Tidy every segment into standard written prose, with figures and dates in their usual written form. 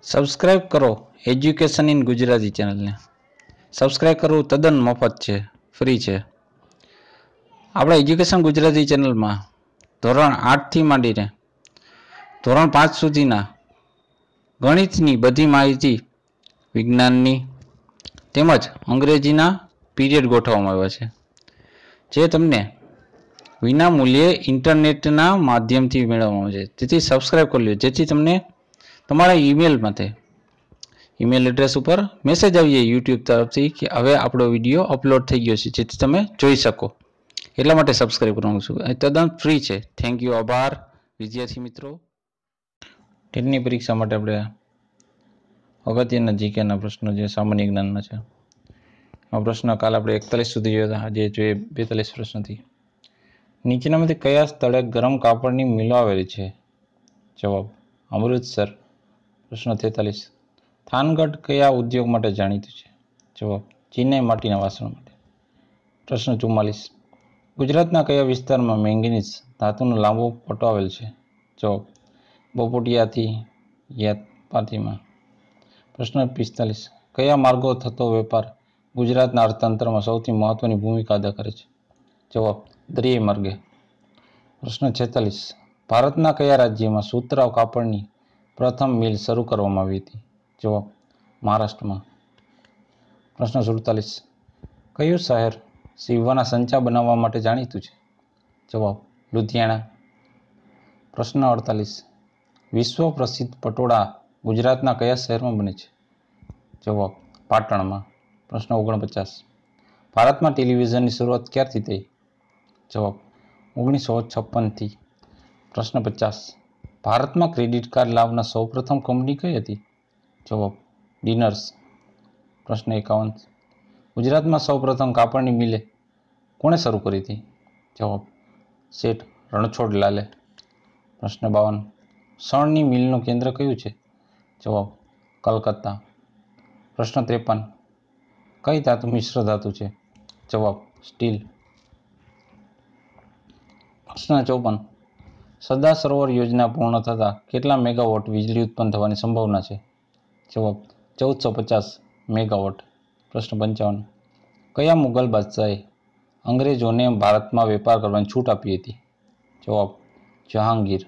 Subscribe કરો education in Gujarati ચેનલને. Subscribe કરવું તદ્દન મફત છે, ફ્રી છે. આપણા એજ્યુકેશન ગુજરાતી ચેનલમાં ધોરણ 8થી માંડીને ધોરણ 5 સુધીના ગણિતની બધી માહિતી, વિજ્ઞાનની તેમજ અંગ્રેજીના પીરિયડ ગોઠવવામાં આવ્યા છે, જે તમને વિના મૂલ્યે ઇન્ટરનેટના માધ્યમથી મેળવવામાં આવે છે. તેથી સબસ્ક્રાઇબ કરી લો, જેથી તમને તમારા ઈમેલ એડ્રેસ ઉપર મેસેજ આવી જાય યુટ્યુબ તરફથી કે હવે આપણો વિડીયો અપલોડ થઈ ગયો છે, જેથી તમે જોઈ શકો. એટલા માટે સબસ્ક્રાઇબ કરવાનું છું. એ તદ્દન ફ્રી છે. Thank you. આભાર વિદ્યાર્થી મિત્રો. ટેટની પરીક્ષા માટે આપણે અગત્યના જીકેના પ્રશ્નો જે સામાન્ય જ્ઞાનના છે, આ પ્રશ્ન કાલે આપણે 41 સુધી જોયા હતા. આજે જોઈએ 42 પ્રશ્નથી. નીચેનામાંથી કયા સ્થળે ગરમ કાપડની મિલો આવેલી છે? જવાબ અમૃતસર. પ્રશ્ન 43. થાનગઢ કયા ઉદ્યોગ માટે જાણીતું છે? જવાબ ચિનાઈ માટીના વાસણ માટે. પ્રશ્ન 44. ગુજરાતના કયા વિસ્તારમાં મેંગેનીઝ ધાતુનો લાંબો પટ્ટો આવેલ છે? જવાબ બપોટિયાથી યાત્રાપાતીમાં. પ્રશ્ન 45. કયા માર્ગો થતો વેપાર ગુજરાતના અર્થતંત્રમાં સૌથી મહત્વની ભૂમિકા અદા કરે છે? જવાબ દરિયાઈ માર્ગે. પ્રશ્ન 46. ભારતના કયા રાજ્યમાં સુતરાઉ કાપડની પ્રથમ મિલ શરૂ કરવામાં આવી હતી? જવાબ મહારાષ્ટ્રમાં. પ્રશ્ન 47. કયું શહેર સીવવાના સંચા બનાવવા માટે જાણીતું છે? જવાબ લુધિયાણા. પ્રશ્ન 48. વિશ્વ પ્રસિદ્ધ પટોળા ગુજરાતના કયા શહેરમાં બને છે? જવાબ પાટણમાં. પ્રશ્ન 49. ભારતમાં ટેલિવિઝનની શરૂઆત ક્યારથી થઈ? જવાબ 1956થી. પ્રશ્ન 50. ભારતમાં ક્રેડિટ કાર્ડ લાવનાર સૌપ્રથમ કંપની કઈ હતી? જવાબ ડિનર્સ. પ્રશ્ન 51. ગુજરાતમાં સૌપ્રથમ કાપડની મિલે કોણે શરૂ કરી હતી? જવાબ શેઠ રણછોડલાલે. પ્રશ્ન 52. શણની મિલનું કેન્દ્ર કયું છે? જવાબ કલકત્તા. પ્રશ્ન 53. કઈ ધાતુ મિશ્ર ધાતુ છે? જવાબ સ્ટીલ. પ્રશ્ન 54. સરદાર સરોવર યોજના પૂર્ણ થતાં કેટલા મેગાવોટ વીજળી ઉત્પન્ન થવાની સંભાવના છે? જવાબ 1450 મેગાવોટ. પ્રશ્ન 55. કયા મુગલ બાદશાહે અંગ્રેજોને ભારતમાં વેપાર કરવાની છૂટ આપી હતી? જવાબ જહાંગીર.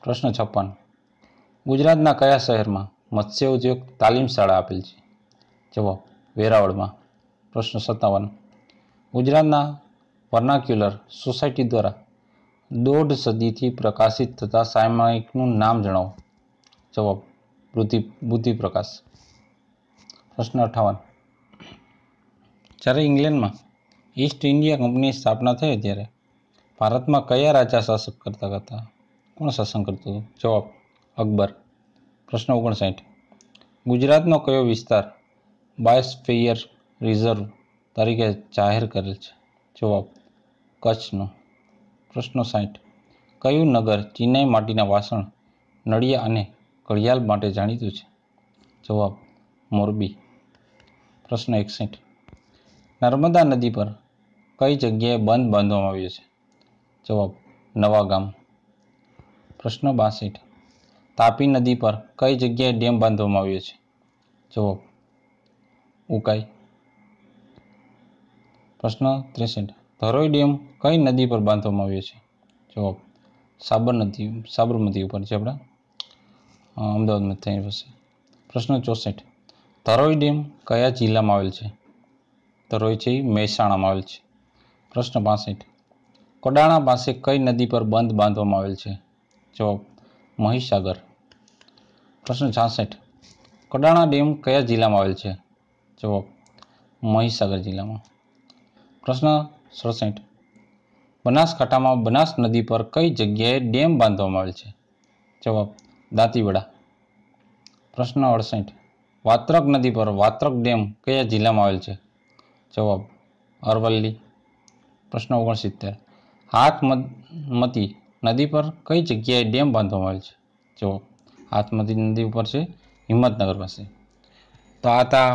પ્રશ્ન 56. ગુજરાતના કયા શહેરમાં મત્સ્ય ઉદ્યોગ તાલીમ શાળા આપેલ છે? જવાબ વેરાવળમાં. પ્રશ્ન 57. ગુજરાતના વર્નાક્યુલર સોસાયટી દ્વારા 1.5 સદીથી પ્રકાશિત થતા સામયિકનું નામ જણાવો. જવાબ બુદ્ધિપ્રકાશ. પ્રશ્ન 58. જ્યારે ઇંગ્લેન્ડમાં ઈસ્ટ ઇન્ડિયા કંપનીની સ્થાપના થઈ ત્યારે ભારતમાં કયા રાજા શાસન કરતા હતા? કોણ શાસન કરતું હતું? જવાબ અકબર. પ્રશ્ન 59. ગુજરાતનો કયો વિસ્તાર બાયોસ્ફિયર રિઝર્વ તરીકે જાહેર કરેલ છે? જવાબ કચ્છનો. પ્રશ્ન 60. કયું નગર ચિનાઈ માટીના વાસણ, નળિયા અને ઘડિયાળ માટે જાણીતું છે? જવાબ મોરબી. પ્રશ્ન 61. નર્મદા નદી પર કઈ જગ્યાએ બંધ બાંધવામાં આવ્યો છે? જવાબ નવાગામ. પ્રશ્ન 62. તાપી નદી પર કઈ જગ્યાએ ડેમ બાંધવામાં આવ્યો છે? જવાબ ઉકાઈ. પ્રશ્ન 63. ધરોઈ ડેમ કઈ નદી પર બાંધવામાં આવ્યો છે? જવાબ સાબરમતી ઉપર છે, આપણા અમદાવાદમાં થઈ પાસે. પ્રશ્ન 64. ધરોઈ ડેમ કયા જિલ્લામાં આવેલ છે? ધરોઈ છે મહેસાણામાં આવેલ છે. પ્રશ્ન 65. કડાણા પાસે કઈ નદી પર બંધ બાંધવામાં આવેલ છે? જવાબ મહીસાગર. પ્રશ્ન 66. કડાણા ડેમ કયા જિલ્લામાં આવેલ છે? જવાબ મહીસાગર જિલ્લામાં. પ્રશ્ન 67. બનાસકાંઠામાં બનાસ નદી પર કઈ જગ્યાએ ડેમ બાંધવામાં આવેલ છે? જવાબ દાંતીવાડા. પ્રશ્ન 68. વાત્રક નદી પર વાત્રક ડેમ કયા જિલ્લામાં આવેલ છે? જવાબ અરવલ્લી. પ્રશ્ન 69. હાથમતી નદી પર કઈ જગ્યાએ ડેમ બાંધવામાં આવેલ છે? જવાબ હાથમતી નદી ઉપર છે, હિંમતનગર પાસે. તો આ હતા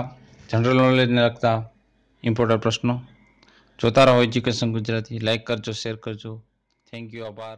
જનરલ નોલેજને લગતા ઇમ્પોર્ટન્ટ પ્રશ્નો. જોતા રહો એજ્યુકેશન ગુજરાતી. લાઈક કરજો, શેર કરજો. Thank you. આભાર.